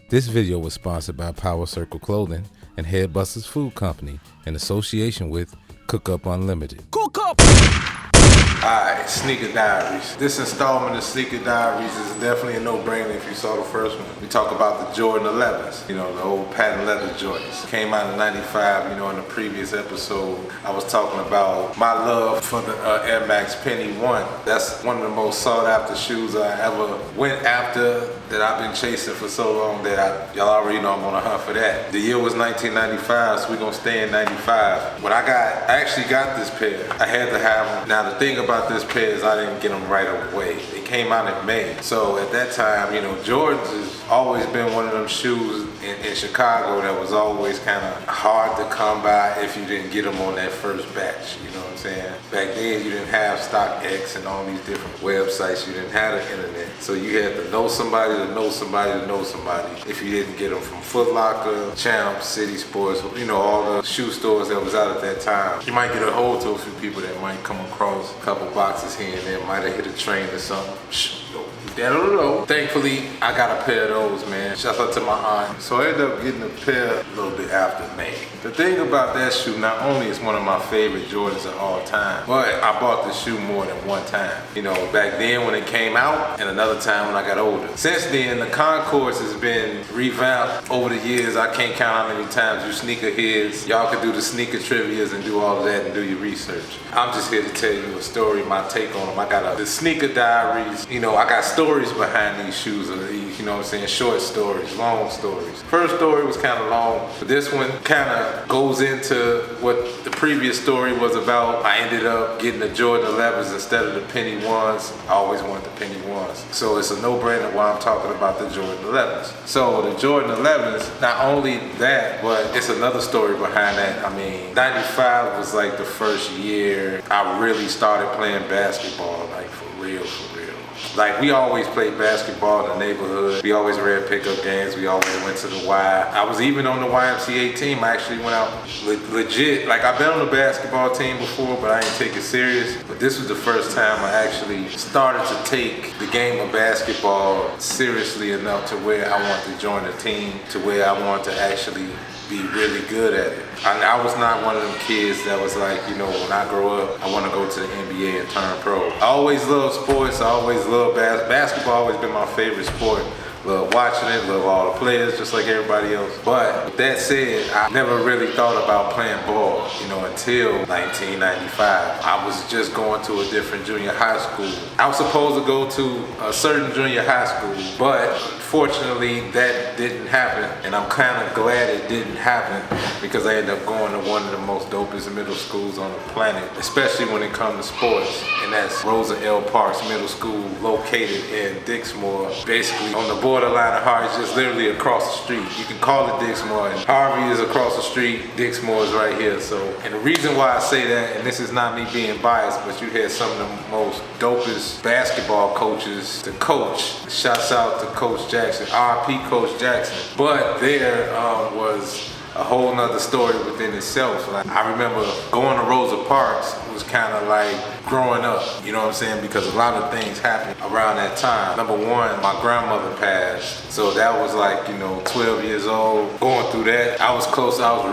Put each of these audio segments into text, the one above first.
This video was sponsored by PowerCircle Clothing and Headbusters Food Company in association with Cook Up Unlimited. Cook Up! Alright, Sneaker Diaries. This installment of Sneaker Diaries is definitely a no-brainer if you saw the first one. We talk about the Jordan 11s, the old patent leather joints. Came out in '95, in the previous episode. I was talking about my love for the Air Max Penny 1. That's one of the most sought after shoes I ever went after, that I've been chasing for so long that y'all already know I'm on a hunt for that. The year was 1995, so we're gonna stay in 95. When I actually got this pair, I had to have them. Now the thing about this pair is I didn't get them right away. They came out in May. So at that time, Jordans has always been one of them shoes in Chicago that was always kind of hard to come by if you didn't get them on that first batch, you know what I'm saying? Back then you didn't have StockX and all these different websites, you didn't have the internet. So you had to know somebody to know somebody to know somebody if you didn't get them from Foot Locker, Champs, City Sports, all the shoe stores that was out at that time. You might get a hold to a few people that might come across a couple boxes here and there, might have hit a train or something. I don't know. Thankfully, I got a pair of those, man. Shout out to my aunt. So I ended up getting a pair a little bit after May. The thing about that shoe, not only is one of my favorite Jordans of all time, but I bought this shoe more than one time. Back then when it came out, and another time when I got older. Since then, the Concourse has been revamped over the years. I can't count how many times you sneakerheads, y'all can do the sneaker trivias and do all of that and do your research. I'm just here to tell you a story, my take on them. I got the Sneaker Diaries. I got stories behind these shoes, short stories, long stories. First story was kind of long, but this one kind of goes into what the previous story was about. I ended up getting the Jordan 11s instead of the Penny 1s. I always wanted the Penny 1s. So it's a no-brainer why I'm talking about the Jordan 11s. So the Jordan 11s, not only that, but it's another story behind that. 95 was like the first year I really started playing basketball, like for real. Like, we always played basketball in the neighborhood. We always ran pickup games. We always went to the Y. I was even on the YMCA team. I actually went out legit. Like, I've been on the basketball team before, but I didn't take it serious. But this was the first time I actually started to take the game of basketball seriously enough to where I wanted to join a team, to where I wanted to actually be really good at it. I was not one of them kids that was like, when I grow up, I want to go to the NBA and turn pro. I always loved sports. I always loved basketball. Always been my favorite sport. Love watching it, love all the players, just like everybody else. But with that said, I never really thought about playing ball, until 1995. I was just going to a different junior high school. I was supposed to go to a certain junior high school, but fortunately that didn't happen. And I'm kind of glad it didn't happen, because I ended up going to one of the most dopest middle schools on the planet, especially when it comes to sports. And that's Rosa L. Parks Middle School, located in Dixmoor, basically on the borderline of Harvey, just literally across the street. You can call it Dixmoor, and Harvey is across the street, Dixmoor is right here. So, and the reason why I say that, and this is not me being biased, but you had some of the most dopest basketball coaches to coach. Shouts out to Coach Jackson, RP Coach Jackson. But there was a whole nother story within itself. Like, I remember going to Rosa Parks was kind of like growing up, because a lot of things happened around that time. Number one, my grandmother passed. So that was like, 12 years old. Going through that, I was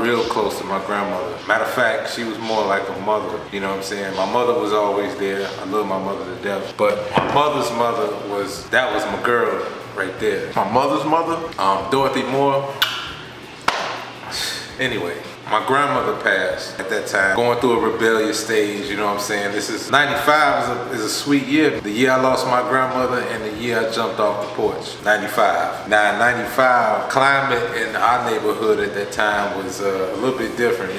real close to my grandmother. Matter of fact, she was more like a mother, My mother was always there. I love my mother to death. But my mother's mother was my girl right there. My mother's mother, Dorothy Moore. Anyway, my grandmother passed at that time, going through a rebellious stage, This is 95 is a sweet year. The year I lost my grandmother and the year I jumped off the porch, 95. Now, 95, climate in our neighborhood at that time was a little bit different,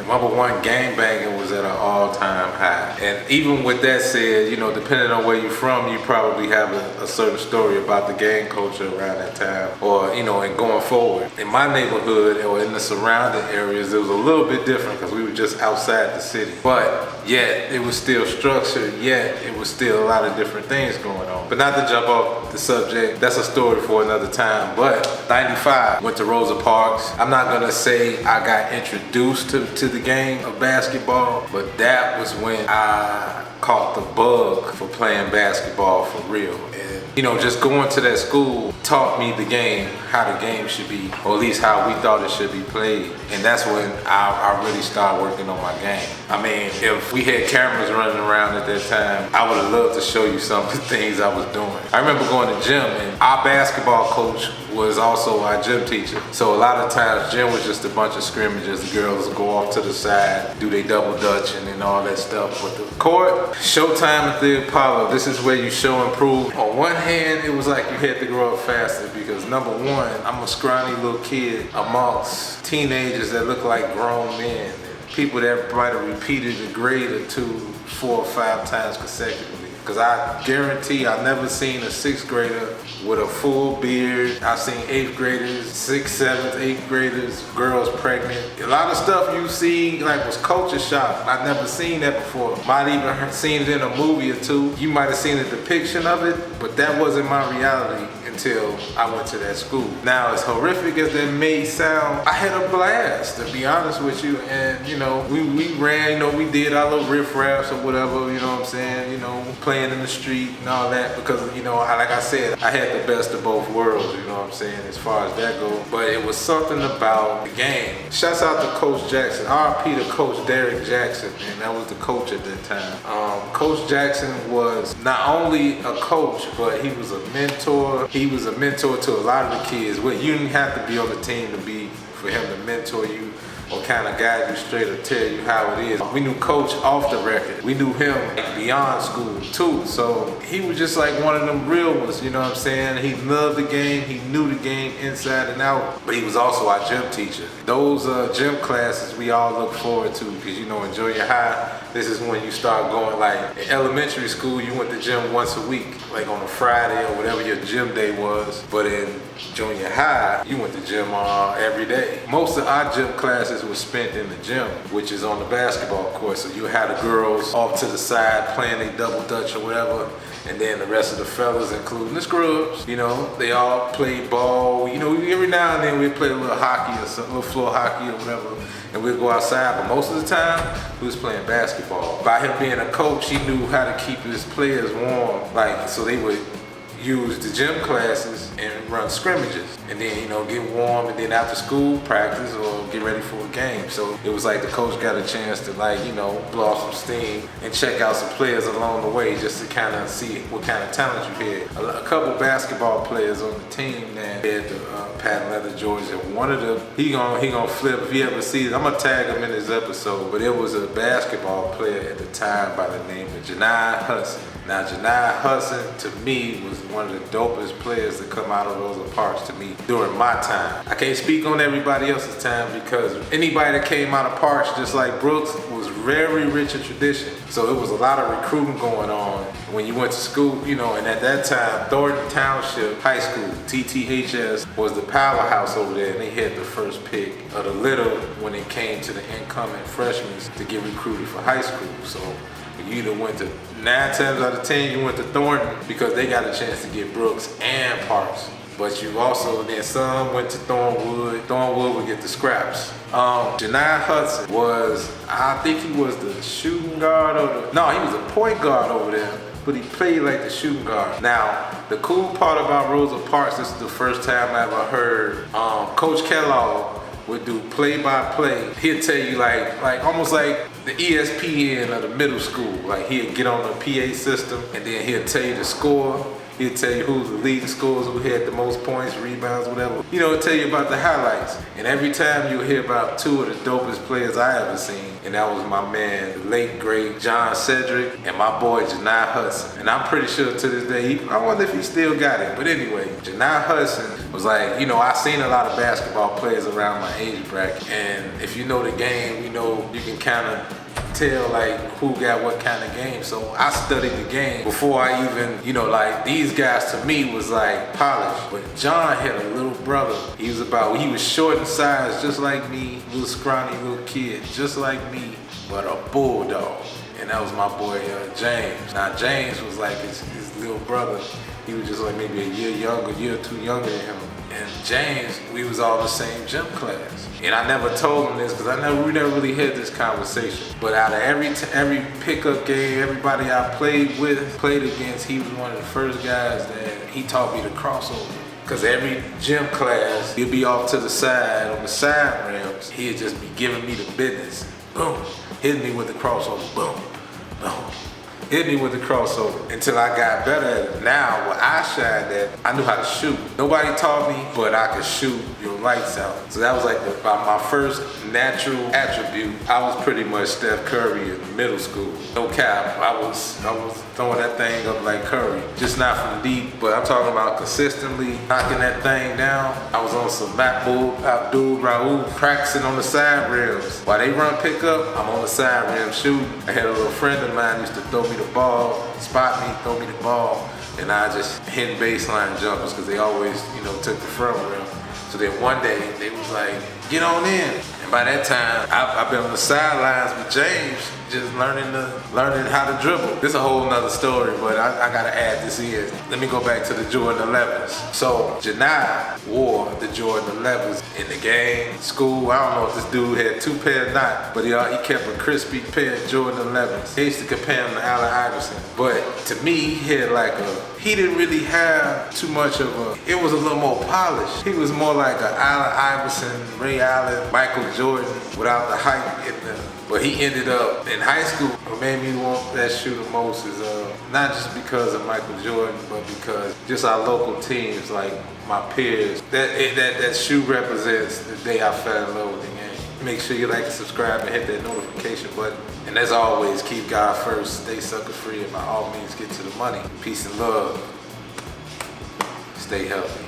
Number one, gang banging was at an all-time high. And even with that said, depending on where you're from, you probably have a certain story about the gang culture around that time, or, and going forward. In my neighborhood, or in the surrounding areas, it was a little bit different because we were just outside the city. But yet, it was still structured, yet it was still a lot of different things going on. But not to jump off the subject, that's a story for another time. But 95, went to Rosa Parks. I'm not gonna say I got introduced to the game of basketball, but that was when I caught the bug for playing basketball for real. And just going to that school taught me the game, how the game should be, or at least how we thought it should be played. And that's when I really started working on my game. I mean, if we had cameras running around at that time, I would have loved to show you some of the things I was doing. I remember going to gym, and our basketball coach was also our gym teacher. So a lot of times gym was just a bunch of scrimmages. The girls would go off to the side, do their double dutch and all that stuff. But the court, showtime at the Apollo, this is where you show and prove. On one hand, it was like you had to grow up faster because number one, I'm a scrawny little kid amongst teenagers that look like grown men. People that might have repeated a grade or two 4 or 5 times consecutively. Because I guarantee I've never seen a 6th grader with a full beard. I've seen 8th graders, 6th, 7th, 8th graders, girls pregnant. A lot of stuff you see like was culture shock. I've never seen that before. Might even seen it in a movie or two. You might have seen a depiction of it, but that wasn't my reality until I went to that school. Now, as horrific as that may sound, I had a blast, to be honest with you. And we ran, we did our little riff-raffs or whatever, you know what I'm saying, playing in the street and all that, because like I said, I had the best of both worlds, you know what I'm saying, as far as that goes. But it was something about the game. Shouts out to Coach Jackson, RP to Coach Derek Jackson, and that was the coach at that time. Coach Jackson was not only a coach, but he was a mentor. He was a mentor to a lot of the kids. Well, you didn't have to be on the team for him to mentor you or kind of guide you straight or tell you how it is. We knew Coach off the record. We knew him beyond school too. So he was just like one of them real ones, you know what I'm saying? He loved the game. He knew the game inside and out. But he was also our gym teacher. Those gym classes we all look forward to because in junior high, this is when you start going, like in elementary school, you went to gym once a week, like on a Friday or whatever your gym day was. But in junior high, you went to gym every day. Most of our gym classes were spent in the gym, which is on the basketball court. So you had the girls off to the side playing a double dutch or whatever, and then the rest of the fellas, including the scrubs, they all played ball. Every now and then we'd play a little hockey or something, a little floor hockey or whatever, and we'd go outside. But most of the time, we was playing basketball. By him being a coach, he knew how to keep his players warm, so they would use the gym classes and run scrimmages, and then get warm, and then after school practice or get ready for a game. So it was like the coach got a chance to blow off some steam and check out some players along the way, just to kind of see what kind of talent you had. A couple basketball players on the team that had the patent leather Jordans, and one of them he gonna flip if he ever sees it. I'm gonna tag him in this episode, but it was a basketball player at the time by the name of Janai Hudson. Now, Janai Hudson, to me, was one of the dopest players to come out of Rosa Parks to me during my time. I can't speak on everybody else's time because anybody that came out of Parks, just like Brooks, was very rich in tradition. So it was a lot of recruiting going on when you went to school, and at that time, Thornton Township High School, TTHS, was the powerhouse over there, and they had the first pick of the litter when it came to the incoming freshmen to get recruited for high school. So you either went to 9 times out of 10, you went to Thornton because they got a chance to get Brooks and Parks. But you also, then some went to Thornwood. Thornwood would get the scraps. Janai Hudson I think he was the shooting guard he was a point guard over there, but he played like the shooting guard. Now, the cool part about Rosa Parks, this is the first time I ever heard Coach Kellogg would do play-by-play. He'd tell you like almost like the ESPN of the middle school. Like he'd get on the PA system and then he'd tell you the score. He'd tell you who's the leading scorers, who had the most points, rebounds, whatever. He'd tell you about the highlights. And every time you'll hear about 2 of the dopest players I ever seen. And that was my man, the late great John Cedric, and my boy Janai Hudson. And I'm pretty sure to this day, I wonder if he still got it. But anyway, Janai Hudson was like, I've seen a lot of basketball players around my age bracket. And if you know the game, you can kind of tell who got what kind of game. So I studied the game before I even, these guys to me was polished. But John had a little brother. He was short in size, just like me, little scrawny little kid, just like me, but a bulldog. And that was my boy James. Now James was like his little brother. He was just like maybe a year or two younger than him. And James, we was all in the same gym class. And I never told him this because we never really had this conversation. But out of every pickup game, everybody I played against, he was one of the first guys that he taught me to crossover. Because every gym class, he'd be off to the side on the side ramps. He'd just be giving me the business. Boom. Hitting me with the crossover. Boom. Boom. Hit me with the crossover until I got better at it. Now, what I shined at, I knew how to shoot. Nobody taught me, but I could shoot your lights out. So that was like my first natural attribute. I was pretty much Steph Curry in middle school. No cap, I was throwing that thing up like Curry. Just not from deep, but I'm talking about consistently knocking that thing down. I was on some Mahmoud Abdul Raouf practicing on the side rims. While they run pickup, I'm on the side rim shooting. I had a little friend of mine used to throw me the ball, spot me, throw me the ball, and I just hit baseline jumpers because they always, took the front rim. So then one day they was like, get on in. And by that time, I've been on the sidelines with James, just learning how to dribble. This is a whole nother story, but I gotta add this in. Let me go back to the Jordan 11s. So Janai wore the Jordan 11s in the game, school. I don't know if this dude had 2 pair or not, but he kept a crispy pair of Jordan 11s. They used to compare him to Allen Iverson. But to me, he didn't really have too much of it was a little more polished. He was more like an Allen Iverson, Ray Allen, Michael Jordan without the hype in them. But he ended up in high school. What made me want that shoe the most is not just because of Michael Jordan, but because just our local teams, like my peers. That shoe represents the day I fell in love with the game. Make sure you like and subscribe and hit that notification button. And as always, keep God first, stay sucker free, and by all means get to the money. Peace and love. Stay healthy.